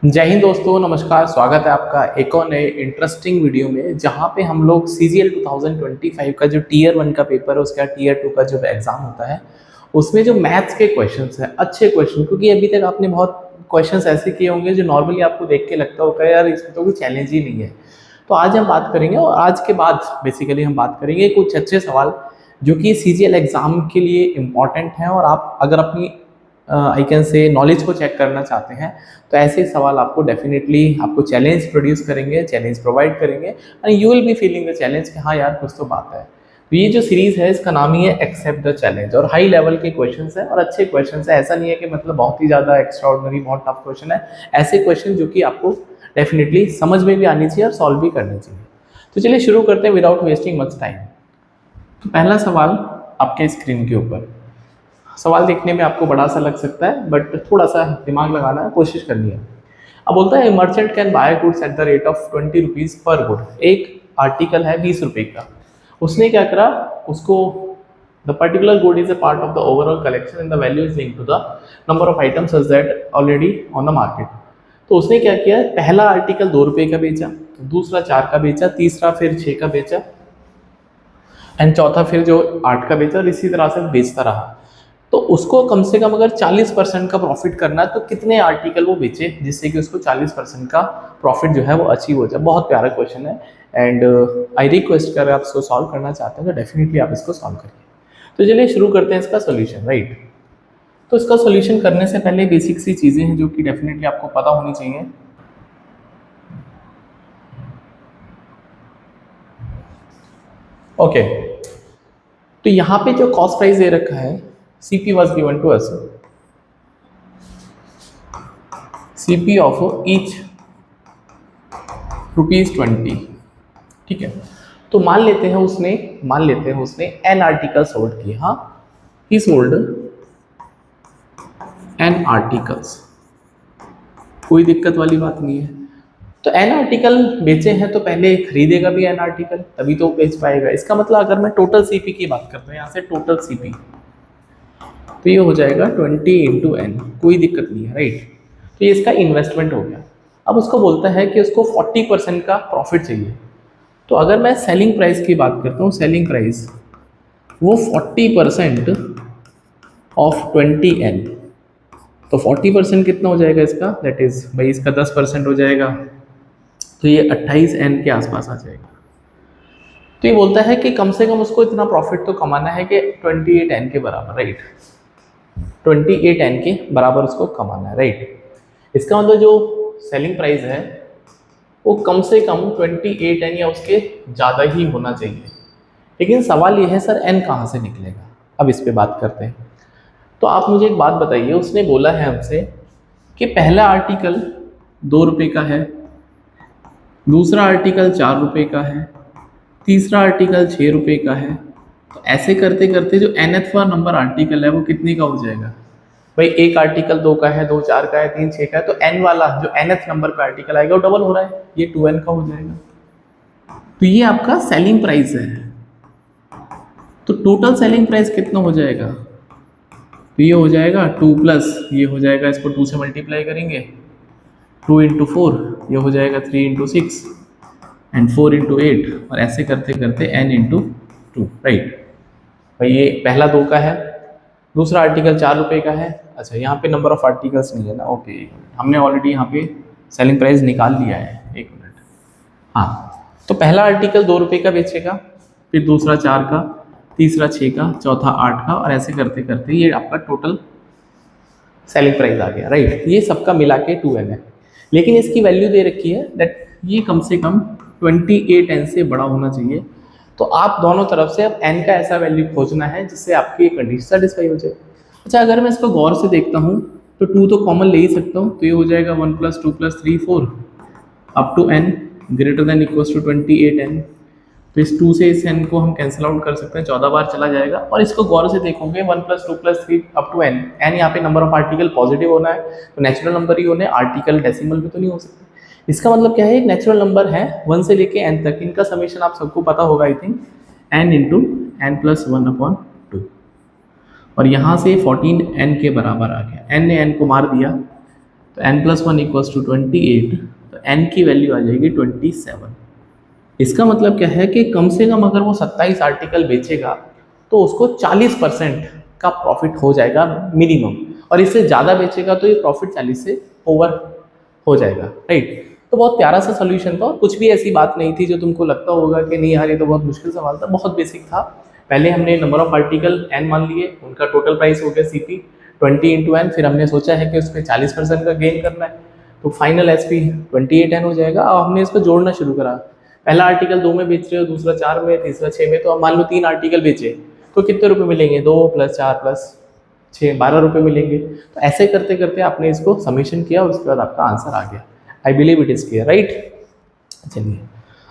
जय हिंद दोस्तों, नमस्कार। स्वागत है आपका एक और नए इंटरेस्टिंग वीडियो में, जहां पे हम लोग CGL 2025 का जो टीयर 1 का पेपर है, उसका टीयर 2 का जो एग्जाम होता है, उसमें जो मैथ्स के क्वेश्चंस हैं, अच्छे क्वेश्चन, क्योंकि अभी तक आपने बहुत क्वेश्चंस ऐसे किए होंगे जो नॉर्मली आपको देख के लगता होगा यार इसमें तो कोई चैलेंज ही नहीं है। तो आज हम बात करेंगे, और आज के बाद बेसिकली हम बात करेंगे कुछ अच्छे सवाल जो कि CGL एग्जाम के लिए इम्पॉर्टेंट हैं, और आप अगर अपनी आई कैन से नॉलेज को चेक करना चाहते हैं तो ऐसे सवाल आपको डेफिनेटली आपको चैलेंज प्रोड्यूस करेंगे, चैलेंज प्रोवाइड करेंगे, and you will be feeling the challenge कि हाँ यार कुछ तो बात है। तो ये जो सीरीज है इसका नाम ही है एक्सेप्ट द चैलेंज, और हाई लेवल के क्वेश्चंस हैं और अच्छे क्वेश्चंस हैं। ऐसा नहीं है कि मतलब बहुत ही ज़्यादा एक्स्ट्रा ऑर्डिनरी बहुत टफ क्वेश्चन है, ऐसे क्वेश्चन जो कि आपको डेफिनेटली समझ में भी आनी चाहिए और सॉल्व भी करनी चाहिए। तो चलिए शुरू करते हैं विदाउट वेस्टिंग मच टाइम। तो पहला सवाल आपके स्क्रीन के ऊपर, सवाल देखने में आपको बड़ा सा लग सकता है बट थोड़ा सा दिमाग लगाना है, कोशिश करनी है। अब बोलता है merchant can buy goods at the rate of 20 rupees per good. एक आर्टिकल है 20 रुपये का, उसने क्या करा, उसको the particular good is a part of the overall collection and the value is link to the number of items such that already on the market. तो उसने क्या किया, पहला आर्टिकल 2 रुपये का बेचा, दूसरा 4 का बेचा, तीसरा फिर 6 का बेचा, एंड चौथा फिर जो 8 का बेचा, और इसी तरह से बेचता रहा। तो उसको कम से कम अगर 40% का प्रॉफिट करना है तो कितने आर्टिकल वो बेचे जिससे कि उसको 40% का प्रॉफिट जो है वो अचीव हो जाए। बहुत प्यारा क्वेश्चन है, एंड आई रिक्वेस्ट कर आप इसको सॉल्व करना चाहते हैं तो डेफिनेटली आप इसको सॉल्व करिए। तो चलिए शुरू करते हैं इसका सोल्यूशन, राइट। तो इसका सोल्यूशन करने से पहले बेसिक सी चीज़ें हैं जो कि डेफिनेटली आपको पता होनी चाहिए। ओके, तो यहाँ पे जो कॉस्ट प्राइस दे रखा है, CP was given to us, CP of each ₹20। ठीक है, तो मान लेते हैं उसने n आर्टिकल सोल्ड किए। हाँ, ही सोल्ड n आर्टिकल्स, कोई दिक्कत वाली बात नहीं है। तो n आर्टिकल बेचे हैं तो पहले खरीदेगा भी n आर्टिकल, तभी तो बेच पाएगा। इसका मतलब अगर मैं टोटल CP की बात करता हूँ, यहाँ से टोटल CP, तो ये हो जाएगा 20 इंटू n, कोई दिक्कत नहीं है, राइट। तो ये इसका इन्वेस्टमेंट हो गया। अब उसको बोलता है कि उसको 40% का प्रॉफिट चाहिए। तो अगर मैं सेलिंग प्राइस की बात करता हूँ, सेलिंग प्राइस वो 40% ऑफ 20n, तो 40% कितना हो जाएगा इसका, दैट इज भाई इसका 10% हो जाएगा, तो ये 28n के आसपास आ जाएगा। तो ये बोलता है कि कम से कम उसको इतना प्रॉफिट तो कमाना है कि 28n के बराबर, राइट, 28n के बराबर उसको कमाना है, राइट। इसका मतलब जो सेलिंग प्राइस है वो कम से कम 28n या उसके ज़्यादा ही होना चाहिए। लेकिन सवाल ये है सर n कहाँ से निकलेगा। अब इस पे बात करते हैं। तो आप मुझे एक बात बताइए, उसने बोला है हमसे कि पहला आर्टिकल 2 रुपये का है, दूसरा आर्टिकल 4 रुपये का है, तीसरा आर्टिकल 6 रुपये का है। तो ऐसे करते करते जो nth नंबर आर्टिकल है वो कितने का हो जाएगा। भाई एक आर्टिकल 2 का है, 2 4 का है, 3 6 का है, तो n वाला जो nth नंबर पे आर्टिकल आएगा वो डबल हो रहा है, ये 2n का हो जाएगा। तो ये आपका सेलिंग प्राइस है। तो टोटल सेलिंग प्राइस कितना हो जाएगा, तो ये हो जाएगा 2 प्लस ये हो जाएगा, इसको 2 से मल्टीप्लाई करेंगे, 2 इंटू 4 ये हो जाएगा 3 इंटू 6 एंड 4 इंटू 8, और ऐसे करते करते n इंटू 2, राइट। भाई ये पहला 2 का है, दूसरा आर्टिकल 4 रुपये का है। अच्छा, यहाँ पे नंबर ऑफ आर्टिकल्स नहीं है ना, ओके, हमने ऑलरेडी यहाँ पे सेलिंग प्राइस निकाल लिया है, एक मिनट। हाँ, तो पहला आर्टिकल 2 रुपये का बेचेगा, फिर दूसरा 4 का, तीसरा 6 का, चौथा 8 का, और ऐसे करते करते ये आपका टोटल सेलिंग प्राइस आ गया, राइट। ये सबका मिला के 2n है, लेकिन इसकी वैल्यू दे रखी है दैट ये कम से कम 28n से बड़ा होना चाहिए। तो आप दोनों तरफ से अब n का ऐसा वैल्यू खोजना है जिससे आपकी ये कंडीशन सेटिस्फाई हो जाए। अच्छा, अगर मैं इसको गौर से देखता हूँ तो 2 तो कॉमन ले ही सकता हूँ, तो ये हो जाएगा 1 + 2 + 3 4 up to n greater than equals to 28n। तो इस 2 से इस n को हम कैंसिल आउट कर सकते हैं, 14 बार चला जाएगा। और इसको गौर से देखोगे 1 + 2 + 3 अप टू n, n यहाँ पे नंबर ऑफ आर्टिकल पॉजिटिव होना है तो नेचुरल नंबर ही होने, आर्टिकल डेसिमल भी तो नहीं हो सकते। इसका मतलब क्या है, एक नेचुरल नंबर है 1 से लेके n तक, इनका समीशन आप सबको पता होगा I think, n into n + 1/2, और यहाँ से 14n के बराबर आ गया। n ने n को मार दिया तो n+1 इक्वल्स टू 28, तो n की वैल्यू आ जाएगी 27। इसका मतलब क्या है कि कम से कम अगर वो 27 आर्टिकल बेचेगा तो उसको 40% का प्रॉफिट हो जाएगा मिनिमम, और इससे ज़्यादा बेचेगा तो ये प्रॉफिट 40 से ओवर हो जाएगा, राइट। तो बहुत प्यारा सा सोल्यूशन था, और कुछ भी ऐसी बात नहीं थी जो तुमको लगता होगा कि नहीं यार ये तो बहुत मुश्किल सवाल था। बहुत बेसिक था। पहले हमने नंबर ऑफ आर्टिकल n मान लिए, उनका टोटल प्राइस हो गया CP 20 इंटू n, फिर हमने सोचा है कि उस पर 40% का गेन करना है, तो फाइनल SP 28n हो जाएगा। अब हमने इसको जोड़ना शुरू करा, पहला आर्टिकल 2 में बेच रहे हो, दूसरा 4 में, तीसरा 6 में, तो अब मान लो 3 आर्टिकल बेचे तो कितने रुपए मिलेंगे? 2 + 4 + 6 12 रुपये मिलेंगे। तो ऐसे करते करते आपने इसको समीशन किया, उसके बाद आपका आंसर आ गया। I believe it is clear, right. चलिए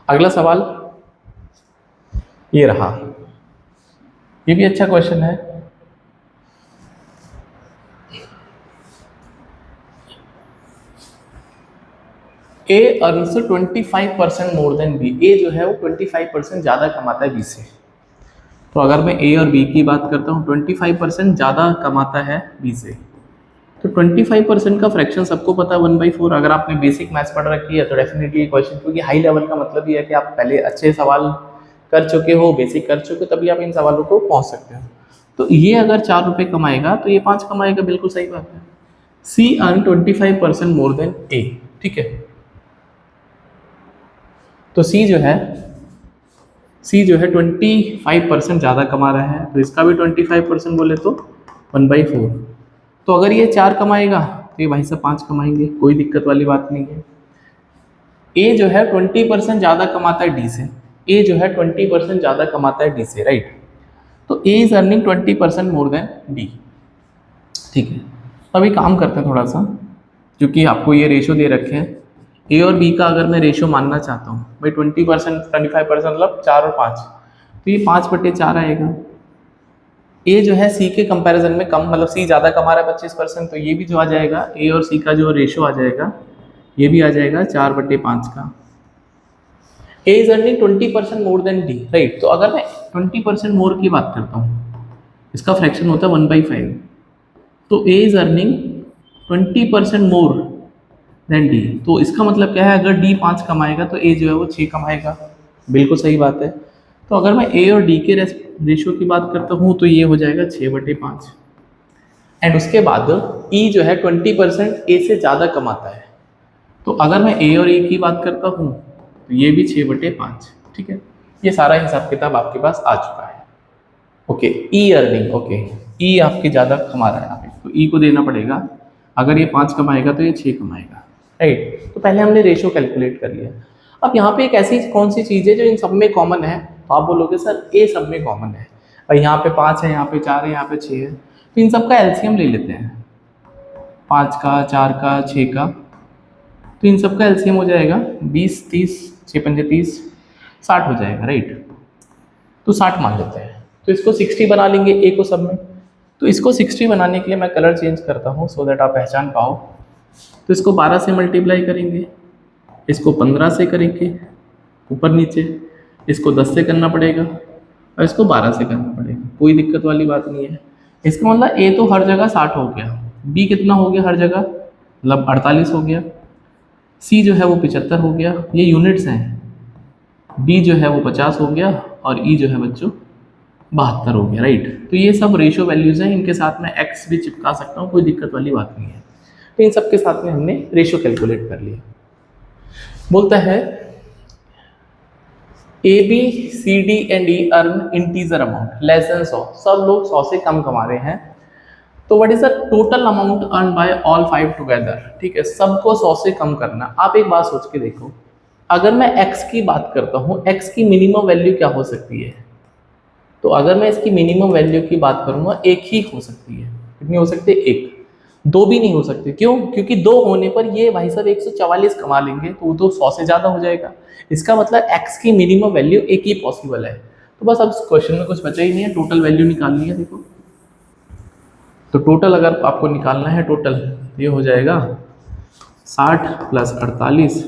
अगला सवाल ये रहा, ये भी अच्छा क्वेश्चन है। A earns 25% more than B। A जो है वो 25% ज़्यादा कमाता है B से। तो अगर मैं A और B की बात करता हूँ, 25% ज़्यादा कमाता है B से, तो 25% का फ्रैक्शन सबको पता है 1/4। अगर आपने बेसिक मैथ्स पढ़ रखी है तो डेफिनेटली क्वेश्चन, क्योंकि हाई लेवल का मतलब ये है कि आप पहले अच्छे सवाल कर चुके हो, बेसिक कर चुके हो, तभी आप इन सवालों को पहुँच सकते हो। तो ये अगर 4 रुपये कमाएगा तो ये 5 कमाएगा, बिल्कुल सही बात है। C earn 25% more than A, ठीक है। तो C जो है 25% ज़्यादा कमा रहा है, तो इसका भी 25% बोले तो 1/4। तो अगर ये 4 कमाएगा तो ये भाई साहब 5 कमाएंगे, कोई दिक्कत वाली बात नहीं है। A जो है 20% ज़्यादा कमाता है D से, A जो है 20% ज़्यादा कमाता है D से, राइट। तो A is earning 20% more than D, ठीक है। तो अभी काम करते हैं थोड़ा सा, क्योंकि आपको ये रेशो दे रखे हैं। A और B का अगर मैं रेशो मानना चाहता हूँ भाई 20% 25% मतलब 4 और 5, तो ये 5/4 आएगा। A जो है C के कंपैरिजन में कम, मतलब C ज़्यादा कमा रहा है 25%, तो ये भी जो आ जाएगा A और C का जो रेशो आ जाएगा ये भी आ जाएगा 4/5 का। A is earning 20% more than D, right. तो अगर मैं 20% मोर की बात करता हूँ, इसका फ्रैक्शन होता है 1/5, तो A is earning 20% more than D। तो इसका मतलब क्या है, अगर D 5 कमाएगा तो A जो है वो 6 कमाएगा, बिल्कुल सही बात है। तो अगर मैं A और D के रेशियो की बात करता हूँ तो ये हो जाएगा 6/5। एंड उसके बाद E जो है 20% A से ज़्यादा कमाता है, तो अगर मैं A और E की बात करता हूँ तो ये भी 6/5, ठीक है। ये सारा हिसाब किताब आपके पास आ चुका है। Okay, E earning, okay, E आपके ज़्यादा कमा रहा है यहाँ पे, तो E को देना पड़ेगा। अगर ये 5 कमाएगा तो ये 6 कमाएगा, राइट। तो पहले हमने रेशियो कैलकुलेट कर लिया। अब यहाँ पे एक ऐसी कौन सी चीज़ है जो इन सब में कॉमन है, तो आप बोलोगे सर A सब में कॉमन है, और यहाँ पे 5 है, यहाँ पे 4 है, यहाँ पे 6 है, तो इन सब का एलसीएम ले लेते हैं, 5 का, 4 का, 6 का। तो इन सब का एलसीएम हो जाएगा 20, 30, 6 पंजे 30, 60 हो जाएगा, राइट। तो 60 मान लेते हैं, तो इसको 60 बना लेंगे A को सब में। तो इसको 60 बनाने के लिए मैं कलर चेंज करता हूँ सो दैट आप पहचान पाओ। तो इसको 12 से मल्टीप्लाई करेंगे, इसको 15 से करेंगे ऊपर नीचे, इसको 10 से करना पड़ेगा, और इसको 12 से करना पड़ेगा, कोई दिक्कत वाली बात नहीं है। इसका मतलब A तो हर जगह 60 हो गया, B कितना हो गया हर जगह, मतलब 48 हो गया, C जो है वो 75 हो गया, ये यूनिट्स हैं, B जो है वो 50 हो गया, और E जो है बच्चों 72 हो गया, राइट। तो ये सब रेशियो वैल्यूज़ हैं, इनके साथ में X भी चिपका सकता हूँ, कोई दिक्कत वाली बात नहीं है। तो इन सब के साथ में हमने रेशियो कैलकुलेट कर लिया। बोलता है A, B, C, D and E earn integer amount less than 100, सब लोग 100 से कम कमा रहे हैं। तो what is the total amount earn by all 5 together, ठीक है, सबको 100 से कम करना। आप एक बात सोच के देखो, अगर मैं X की बात करता हूँ, X की मिनिमम वैल्यू क्या हो सकती है, तो अगर मैं इसकी मिनिमम वैल्यू की बात करूँगा, एक ही हो सकती है। कितनी हो सकती है? एक, दो भी नहीं हो सकती। क्यों? क्योंकि दो होने पर ये भाई साहब 144 कमा लेंगे, तो वो तो 100 से ज़्यादा हो जाएगा। इसका मतलब X की मिनिमम वैल्यू एक ही पॉसिबल है। तो बस अब इस क्वेश्चन में कुछ बचा ही नहीं है, टोटल वैल्यू निकालनी है। देखो, तो टोटल अगर आपको निकालना है, टोटल ये हो जाएगा 60 + 48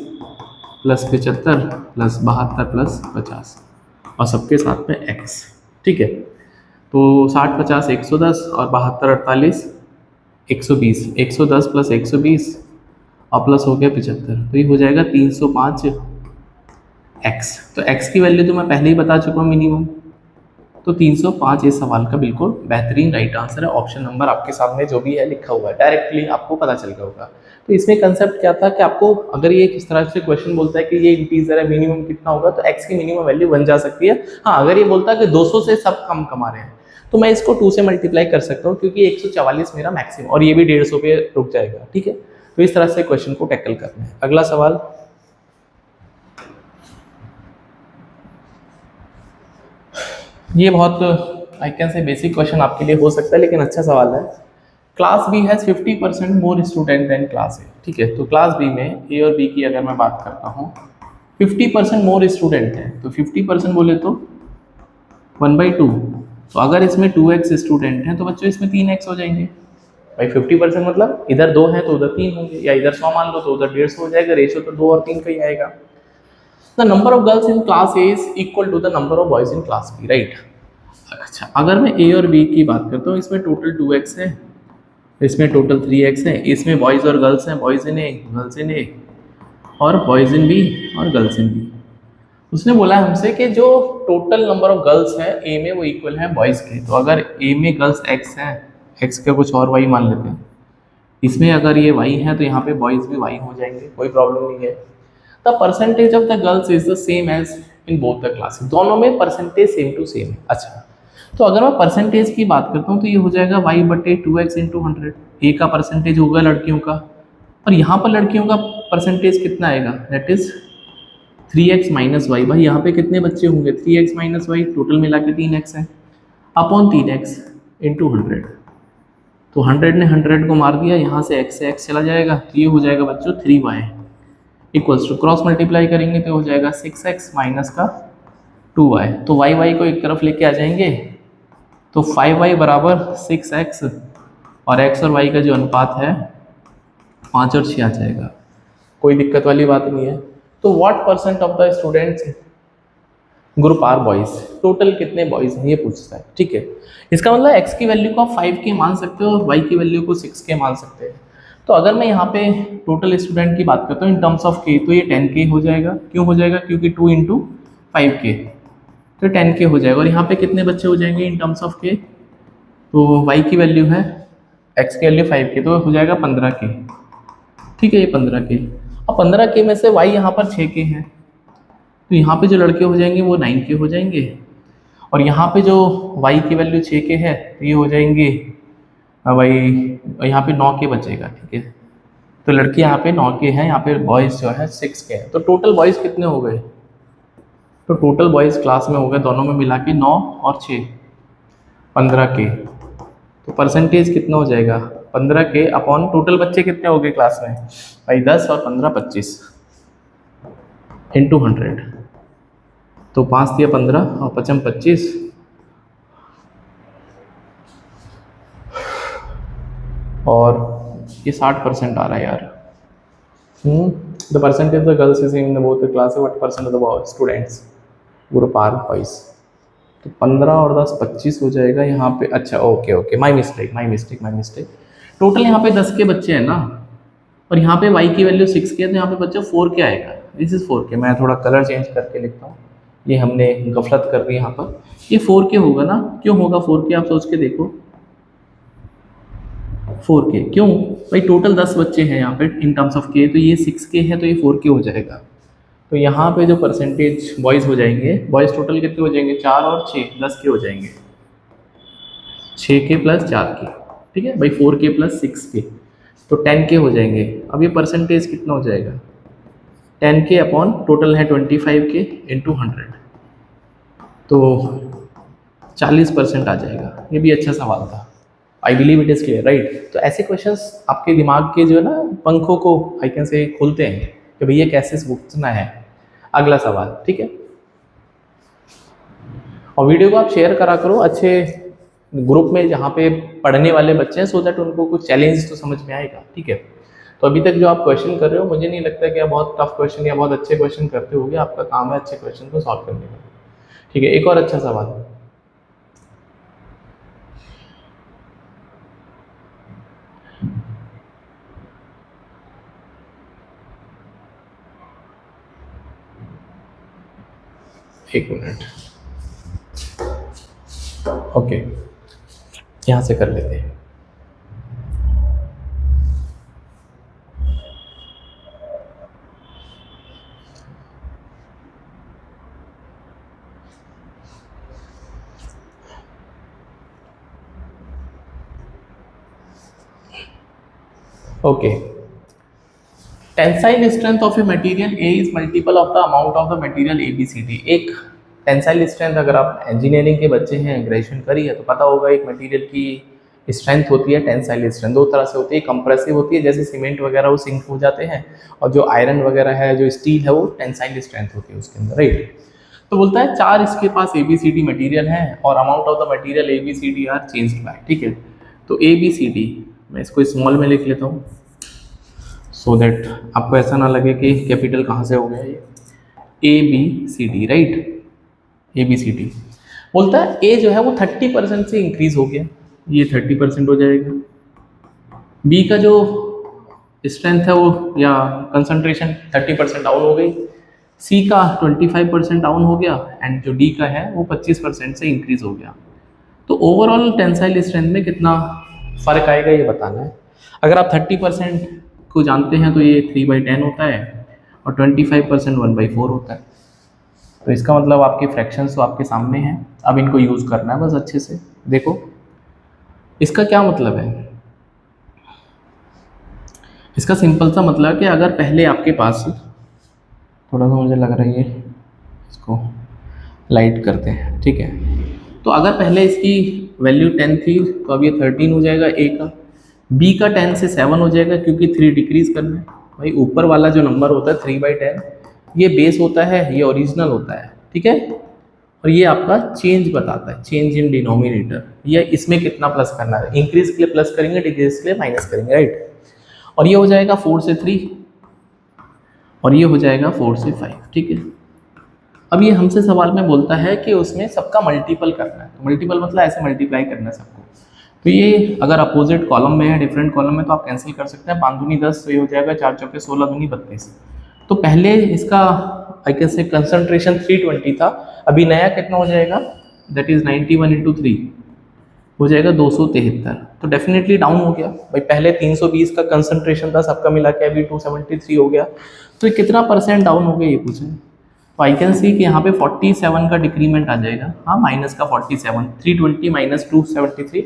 + 75 + 72 + 50, और सबके साथ में X, ठीक है। तो 60 50 110, और 72 48 120, 110 + 120 और प्लस हो गया 75, तो ये हो जाएगा 305 एक्स। तो एक्स की वैल्यू तो मैं पहले ही बता चुका हूँ मिनिमम, तो 305 इस सवाल का बिल्कुल बेहतरीन राइट आंसर है। ऑप्शन नंबर आपके सामने जो भी है लिखा हुआ है, डायरेक्टली आपको पता चल गया होगा। तो इसमें कंसेप्ट क्या था कि आपको अगर ये किस तरह से क्वेश्चन बोलता है कि ये इंटीजर है, मिनिमम कितना होगा, तो एक्स की मिनिमम वैल्यू बन जा सकती है। हाँ, अगर ये बोलता है कि 200 से सब कम कमा रहे हैं, तो मैं इसको 2 से मल्टीप्लाई कर सकता हूँ, क्योंकि 144 मेरा मैक्सिमम, और ये भी 150 पे रुक जाएगा। ठीक है, तो इस तरह से क्वेश्चन को टैकल करना है। अगला सवाल, ये बहुत I can say basic question आपके लिए हो सकता है, लेकिन अच्छा सवाल है। Class B has 50% more student than class A. ठीक है, तो क्लास बी में ए और बी की अगर मैं बात करता हूँ, 50% मोर स्टूडेंट हैं, तो 50% बोले तो 1/2। तो अगर इसमें 2x स्टूडेंट हैं तो बच्चों इसमें 3x हो जाएंगे। भाई 50% मतलब इधर 2 हैं तो उधर 3 होंगे, या इधर 100 मान लो तो उधर 150 हो जाएगा। रेशियो तो 2 और 3 का ही आएगा। The number of girls in class A is equal to the number of boys in class B, right. अच्छा, अगर मैं ए और बी की बात करता हूँ, इसमें टोटल 2x है, इसमें टोटल 3x है, इसमें बॉयज़ और गर्ल्स हैं, boys in A, girls in ए, और बॉयज़ इन बी और गर्ल्स इन बी। उसने बोला हमसे कि जो टोटल नंबर ऑफ गर्ल्स है ए में वो इक्वल है बॉयज़ के। तो अगर ए में गर्ल्स x हैं, x का कुछ और y मान लेते हैं, इसमें अगर ये y है तो यहाँ पे बॉयज़ भी y हो जाएंगे, कोई प्रॉब्लम नहीं है। The percentage of the girls is the same as in both the classes, दोनों में परसेंटेज सेम टू सेम है। अच्छा, तो अगर मैं परसेंटेज की बात करता हूँ तो ये हो जाएगा y/2x इंटू 100। ए का परसेंटेज होगा लड़कियों का, और यहाँ पर लड़कियों का परसेंटेज कितना आएगा, that is 3x minus Y. भाई यहाँ पे कितने बच्चे होंगे, 3x माइनस वाई, टोटल मिला के 3x है, अपॉन 3x इंटू 100। तो 100 ने 100 को मार दिया, यहाँ से x चला जाएगा, तो ये हो जाएगा बच्चों 3y equals to, cross multiply करेंगे तो हो जाएगा 6x माइनस का 2y। तो y को एक तरफ लेके आ जाएंगे, तो 5y बराबर 6x, और x और y का जो अनुपात है 5 और 6 आ जाएगा। कोई दिक्कत वाली बात नहीं है। तो what percent of the students group are boys, total कितने बॉयज हैं ये पूछता है। ठीक है, इसका मतलब x की वैल्यू को आप 5 के मान सकते हो और y की वैल्यू को 6 के मान सकते हैं। तो अगर मैं यहाँ पे टोटल स्टूडेंट की बात करता हूँ इन टर्म्स ऑफ k, तो ये 10k हो जाएगा। क्यों हो जाएगा, क्योंकि 2 इंटू 5k, तो 10k हो जाएगा। और यहाँ पे कितने बच्चे हो जाएंगे इन टर्म्स ऑफ k, तो y की वैल्यू है, x की वैल्यू 5k, तो हो जाएगा 15k। ठीक है, ये 15k, और 15k में से y यहाँ पर 6k है, तो यहाँ पे जो लड़के हो जाएंगे वो 9k हो जाएंगे, और यहाँ पे जो y की वैल्यू 6k है तो ये हो जाएंगे भाई, यहाँ पे 9k बचेगा। ठीक है, तो लड़के यहाँ पे 9k है, यहाँ पे बॉयज़ जो है 6k है। तो टोटल बॉयज़ कितने हो गए, तो टोटल बॉयज़ क्लास में हो गए दोनों में मिला के 9 और 6, 15k। तो परसेंटेज कितना हो जाएगा, 15k अपॉन टोटल बच्चे कितने हो गए क्लास में, भाई 10 और 15 25 इंटू 100, तो 5 दिया 15 और 5 25, और ये 60% आ रहा है यार। The percentage of the girls is in both the class, what percent of the students group are boys. तो 15 और 10 25 हो जाएगा यहाँ पे। अच्छा, okay okay, my mistake. Total यहाँ पे 10 के बच्चे हैं ना, और यहाँ पे y की वैल्यू 6 के है, तो यहाँ पे बच्चों 4 के आएगा। दिस इज 4 के, मैं थोड़ा कलर चेंज करके लिखता हूँ, ये हमने गफलत कर दी यहाँ पर। ये 4 के होगा ना, क्यों होगा 4 के, आप सोच के देखो। 4k क्यों, भाई टोटल 10 बच्चे हैं यहाँ पे इन टर्म्स ऑफ k, तो ये 6k है, तो ये 4k हो जाएगा। तो यहाँ पे जो परसेंटेज बॉयज़ हो जाएंगे, बॉयज़ टोटल कितने हो जाएंगे, 4 और 6 10 के हो जाएंगे, 6k प्लस 4k। ठीक है भाई, 4k प्लस 6k, तो 10k हो जाएंगे। अब ये परसेंटेज कितना हो जाएगा, 10k अपॉन टोटल है 25k इंटू 100, तो 40% आ जाएगा। ये भी अच्छा सवाल था, I believe it is clear, right. तो ऐसे क्वेश्चंस आपके दिमाग के जो है ना पंखों को आई कैन से खुलते हैं कि भैया कैसे पूछना है। अगला सवाल, ठीक है, और वीडियो को आप शेयर करा करो अच्छे ग्रुप में जहाँ पे पढ़ने वाले बच्चे हैं, सो दैट उनको कुछ चैलेंज तो समझ में आएगा। ठीक है, तो अभी तक जो आप क्वेश्चन कर रहे हो, मुझे नहीं लगता कि आप बहुत टफ क्वेश्चन या बहुत अच्छे क्वेश्चन करते होगे। आपका काम है अच्छे क्वेश्चन को सॉल्व करने का। ठीक है, एक और अच्छा सवाल, एक मिनट, ओके, यहाँ से कर लेते हैं। Okay, tensile strength of a material A is multiple of the amount of the material A B C D. एक टेंसाइल स्ट्रेंथ, अगर आप इंजीनियरिंग के बच्चे हैं, ग्रेजुएशन करी है तो पता होगा एक मटेरियल की स्ट्रेंथ होती है टेंसाइल स्ट्रेंथ। दो तरह से होती है, कंप्रेसिव होती है जैसे सीमेंट वगैरह वो सिंक हो जाते हैं, और जो आयरन वगैरह है, जो स्टील है, वो टेंसाइल स्ट्रेंथ होती है उसके अंदर, राइट। तो बोलता है 4 इसके पास A B C D material है और amount of the material A B C D are changed by, ठीक है। तो ए बी सी डी मैं इसको स्मॉल में लिख लेता हूँ सो दैट आपको ऐसा ना लगे कि कैपिटल कहाँ से हो गया ये। A B C D, right, A B C D. बोलता है ए जो है वो 30% से इंक्रीज हो गया, ये 30% हो जाएगा। बी का जो स्ट्रेंथ है वो या कंसंट्रेशन 30% डाउन हो गई। सी का 25% डाउन हो गया एंड जो डी का है वो 25% से इंक्रीज हो गया। तो ओवरऑल टेंसाइल स्ट्रेंथ में कितना फर्क आएगा ये बताना है। अगर आप 30% को जानते हैं तो ये 3/10 होता है और 25% 1/4 होता है। तो इसका मतलब आपके फ्रैक्शंस तो आपके सामने हैं, अब इनको यूज़ करना है बस अच्छे से। देखो इसका क्या मतलब है, इसका सिंपल सा मतलब है कि अगर पहले आपके पास, थोड़ा सा मुझे लग रहा है ये इसको लाइट करते हैं, ठीक है। तो अगर पहले इसकी वैल्यू 10 थी तो अब ये 13 हो जाएगा ए का। बी का 10 से 7 हो जाएगा क्योंकि 3 डिक्रीज करना है। भाई ऊपर वाला जो नंबर होता है 3/10 ये बेस होता है, ये ओरिजिनल होता है, ठीक है। और ये आपका चेंज बताता है, चेंज इन डिनोमिनेटर, ये इसमें कितना प्लस करना है। इंक्रीज के लिए प्लस करेंगे, डिक्रीज के लिए माइनस करेंगे, राइट। और ये हो जाएगा 4 से 3 और ये हो जाएगा 4 से 5, ठीक है। अब ये हमसे सवाल में बोलता है कि उसमें सबका मल्टीपल करना है। तो मल्टीपल मतलब ऐसे मल्टीप्लाई करना है सबको। तो ये अगर अपोजिट कॉलम में है, डिफरेंट कॉलम में, तो आप कैंसिल कर सकते हैं। 5 दूनी 10 तो ये हो जाएगा 4 चौके 16 दूनी 32। तो पहले इसका आई कैन से कंसंट्रेशन 320 था, अभी नया कितना हो जाएगा, दैट इज 91 इंटू 3 हो जाएगा 273। तो डेफिनेटली डाउन हो गया भाई। पहले 320 का कंसंट्रेशन था सबका मिला के, अभी 273 हो गया। तो ये कितना परसेंट डाउन हो गया ये पूछे। तो आई कैन सी कि यहाँ पे 47 का डिक्रीमेंट आ जाएगा, हाँ माइनस का 47, 320 माइनस 273,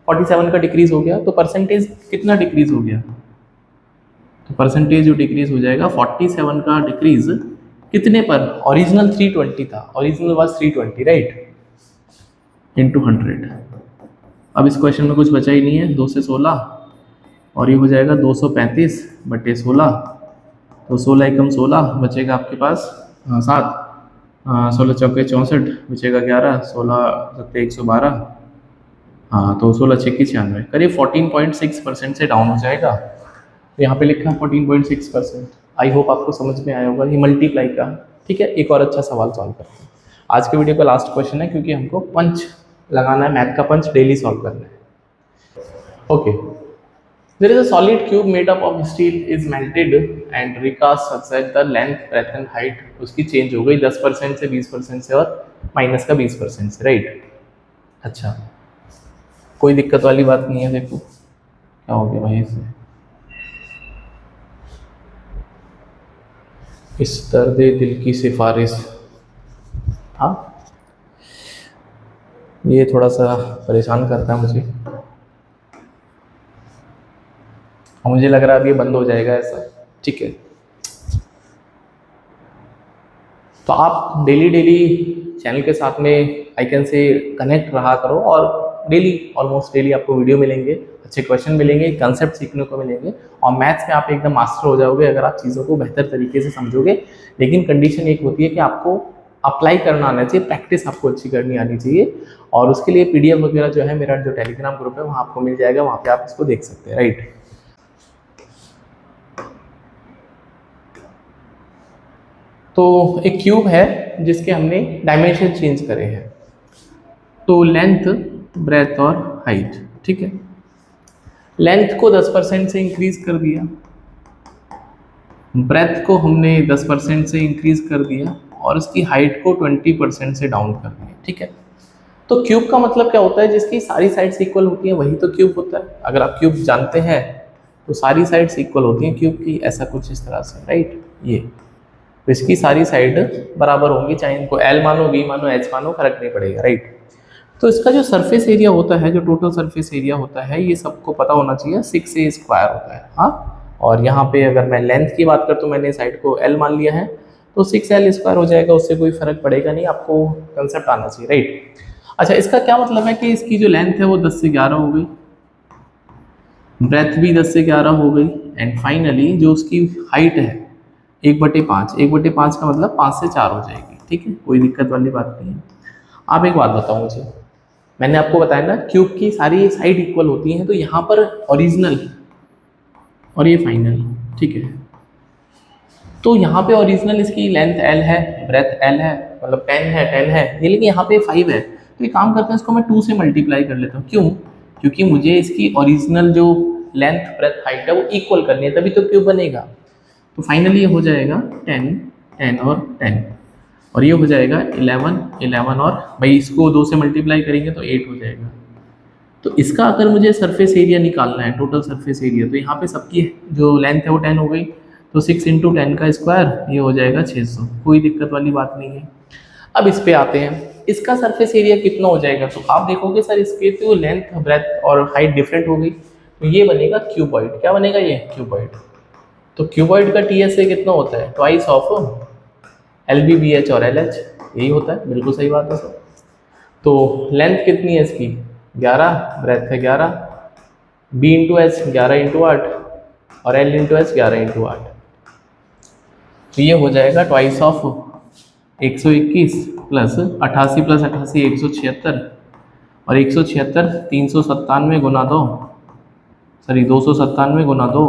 47 का डिक्रीज हो गया। तो परसेंटेज कितना डिक्रीज हो गया, तो परसेंटेज जो डिक्रीज हो जाएगा 47 का डिक्रीज कितने पर, ओरिजिनल 320 था, ओरिजिनल वाज 320, राइट, इंटू 100। अब इस क्वेश्चन में कुछ बचा ही नहीं है, 2 से 16 और ये हो जाएगा 235 बटे 16। तो 16 एकम 16 बचेगा आपके पास 7, 16 चौके 64 बचेगा 11, 16 सत्ते 112, हाँ तो 16 छक्की 96, करीब 14.6% से डाउन हो जाएगा। तो यहाँ पे लिखा है 14.6%। आई होप आपको समझ में आया होगा, ये मल्टीप्लाई का, ठीक है। एक और अच्छा सवाल सॉल्व करते हैं। आज के वीडियो का लास्ट क्वेश्चन है क्योंकि हमको पंच लगाना है, मैथ का पंच डेली सॉल्व करना है। Okay, there is a solid cube made up of steel is melted and recast such that the length breadth and height उसकी चेंज हो गई 10% से 20% से और माइनस का 20% से, राइट। अच्छा, कोई दिक्कत वाली बात नहीं है। देखो क्या हो गया भाई, इस दर्द दिल की सिफारिश, हाँ ये थोड़ा सा परेशान करता है मुझे, और मुझे लग रहा है अब ये बंद हो जाएगा ऐसा, ठीक है। तो आप डेली डेली चैनल के साथ में आई कैन से कनेक्ट रहा करो और डेली, ऑलमोस्ट डेली आपको वीडियो मिलेंगे, अच्छे क्वेश्चन मिलेंगे, कंसेप्ट सीखने को मिलेंगे और मैथ्स में आप एकदम मास्टर हो जाओगे अगर आप चीज़ों को बेहतर तरीके से समझोगे। लेकिन कंडीशन एक होती है कि आपको अप्लाई करना आना चाहिए, प्रैक्टिस आपको अच्छी करनी आनी चाहिए। और उसके लिए PDF वगैरह जो है, मेरा जो टेलीग्राम ग्रुप है वहाँ आपको मिल जाएगा, वहाँ पे आप इसको देख सकते हैं, राइट। तो एक क्यूब है जिसके हमने डायमेंशन चेंज करे हैं, तो लेंथ, ब्रेथ और हाइट, ठीक है। लेंथ को 10% से इंक्रीज कर दिया, ब्रेथ को हमने 10% से इंक्रीज कर दिया और इसकी हाइट को 20% से डाउन कर दें, ठीक है। तो क्यूब का मतलब क्या होता है, जिसकी सारी साइड्स इक्वल होती हैं वही तो क्यूब होता है। अगर आप क्यूब जानते हैं तो सारी साइड्स इक्वल होती हैं क्यूब की, ऐसा कुछ इस तरह से, राइट। ये तो इसकी सारी साइड बराबर होंगी, चाहे इनको एल मानो, बी मानो, एच मानो, फर्क नहीं पड़ेगा, राइट। तो इसका जो सरफेस एरिया होता है, जो टोटल सरफेस एरिया होता है, ये सबको पता होना चाहिए, 6a² होता है, हाँ। और यहाँ पे अगर मैं लेंथ की बात करता हूँ, मैंने साइड को एल मान लिया है, तो 6l² हो जाएगा, उससे कोई फर्क पड़ेगा नहीं, आपको कंसेप्ट आना चाहिए, राइट। अच्छा, इसका क्या मतलब है कि इसकी जो लेंथ है वो 10 से 11 हो गई, ब्रेथ भी 10 से 11 हो गई, एंड फाइनली जो उसकी हाइट है 1/5, 1/5 का मतलब 5 से 4 हो जाएगी, ठीक है, कोई दिक्कत वाली बात नहीं है। आप एक बात बताओ मुझे, मैंने आपको बताया ना क्यूब की सारी साइड इक्वल होती हैं, तो यहाँ पर ओरिजिनल और ये फाइनल, ठीक है। तो यहाँ पे ओरिजिनल इसकी लेंथ l है, ब्रेथ l है, मतलब 10 है, 10 है ये, लेकिन यहाँ पे 5 है, तो ये काम करते हैं, इसको मैं 2 से मल्टीप्लाई कर लेता हूँ। क्यों? क्योंकि मुझे इसकी ओरिजिनल जो लेंथ, ब्रेथ, हाइट है वो इक्वल करनी है, तभी तो क्यूब बनेगा। तो फाइनली ये हो जाएगा 10, 10 और 10, और ये हो जाएगा 11, 11, और भाई इसको 2 से मल्टीप्लाई करेंगे तो 8 हो जाएगा। तो इसका अगर मुझे सरफेस एरिया निकालना है, टोटल सरफेस एरिया, तो यहाँ पे सबकी जो लेंथ है वो 10 हो गई, तो 6 × 10 का स्क्वायर, ये हो जाएगा 600, कोई दिक्कत वाली बात नहीं है। अब इस पे आते हैं, इसका सरफेस एरिया कितना हो जाएगा, तो आप देखोगे सर इसके तो लेंथ, ब्रेथ और हाइट डिफरेंट हो गई, तो ये बनेगा क्यूबॉइड। क्या बनेगा ये? क्यूबॉइड। तो क्यूबॉइड का TSA कितना होता है? ट्वाइस ऑफ LB, BH और LH, यही होता है, बिल्कुल सही बात है सर। तो लेंथ कितनी है इसकी? 11, ब्रेथ है 11, B × H 11 × 8 और L × H 11 × 8, तो ये हो जाएगा ट्वाइस ऑफ 121 प्लस 88 प्लस 88 176, और 176 397 गुना 2, सॉरी 297 गुना 2,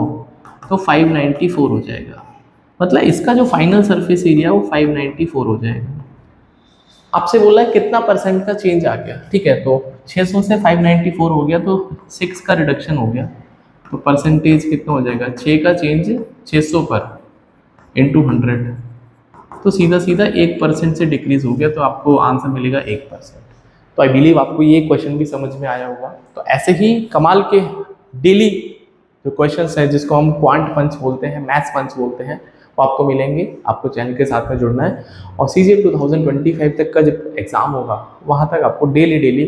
तो 594 हो जाएगा। मतलब इसका जो फाइनल सरफेस एरिया वो 594 हो जाएगा। आपसे बोला है कितना परसेंट का चेंज आ गया, ठीक है, तो 600 से 594 हो गया, तो 6 का रिडक्शन हो गया, तो परसेंटेज कितना हो जाएगा? 6 का चेंज 600 पर इंटू 100, तो सीधा सीधा 1% से डिक्रीज हो गया, तो आपको आंसर मिलेगा 1%। तो आई बिलीव आपको ये क्वेश्चन भी समझ में आया होगा। तो ऐसे ही कमाल के डेली जो क्वेश्चंस हैं, जिसको हम क्वांट पंच बोलते हैं, मैथ्स पंच बोलते हैं, वो आपको मिलेंगे। आपको चैनल के साथ में जुड़ना है, और CGL 2025 तक का जब एग्ज़ाम होगा वहाँ तक आपको डेली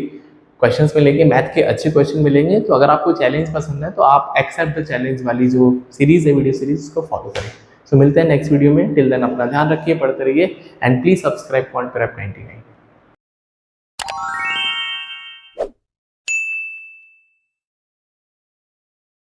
क्वेश्चंस मिलेंगे, मैथ के अच्छे क्वेश्चन मिलेंगे। तो अगर आपको चैलेंज पसंद है तो आप एक्सेप्ट द चैलेंज वाली जो सीरीज़ है, वीडियो सीरीज, उसको फॉलो करें। तो मिलते हैं नेक्स्ट वीडियो में। टिल देन अपना ध्यान रखिए, पढ़ते रहिए, and please subscribe quant prep 99।